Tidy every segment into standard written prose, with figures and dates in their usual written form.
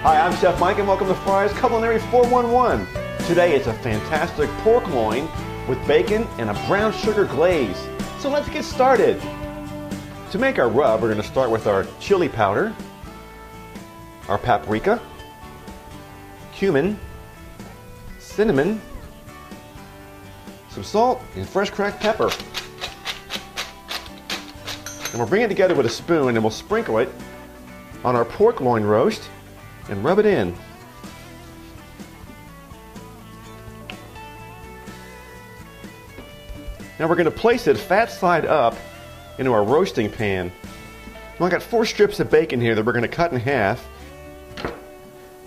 Hi, I'm Chef Mike and welcome to Fry's Culinary 411. Today it's a fantastic pork loin with bacon and a brown sugar glaze. So let's get started. To make our rub, we're going to start with our chili powder, our paprika, cumin, cinnamon, some salt, and fresh cracked pepper. And we'll bring it together with a spoon and we'll sprinkle it on our pork loin roast and rub it in. Now we're going to place it fat side up into our roasting pan. Well, I got 4 strips of bacon here that we're going to cut in half.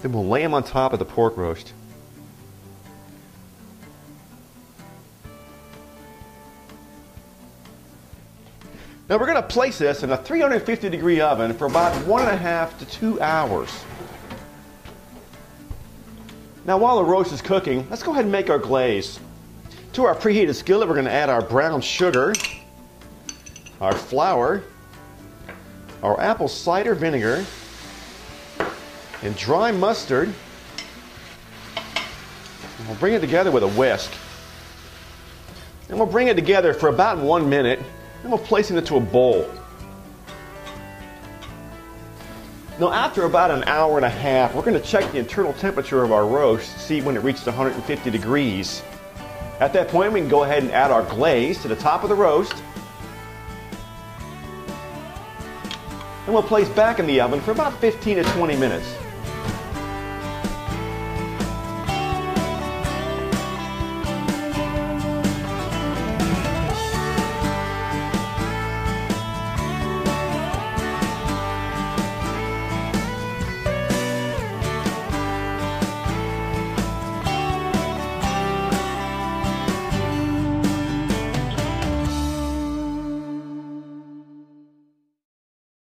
Then we'll lay them on top of the pork roast. Now we're going to place this in a 350-degree oven for about 1.5 to 2 hours. Now while the roast is cooking, let's go ahead and make our glaze. To our preheated skillet, we're going to add our brown sugar, our flour, our apple cider vinegar, and dry mustard. And we'll bring it together with a whisk. And we'll bring it together for about 1 minute, and we'll place it into a bowl. Now after about an hour and a half, we're going to check the internal temperature of our roast to see when it reaches 150 degrees. At that point, we can go ahead and add our glaze to the top of the roast. And we'll place back in the oven for about 15 to 20 minutes.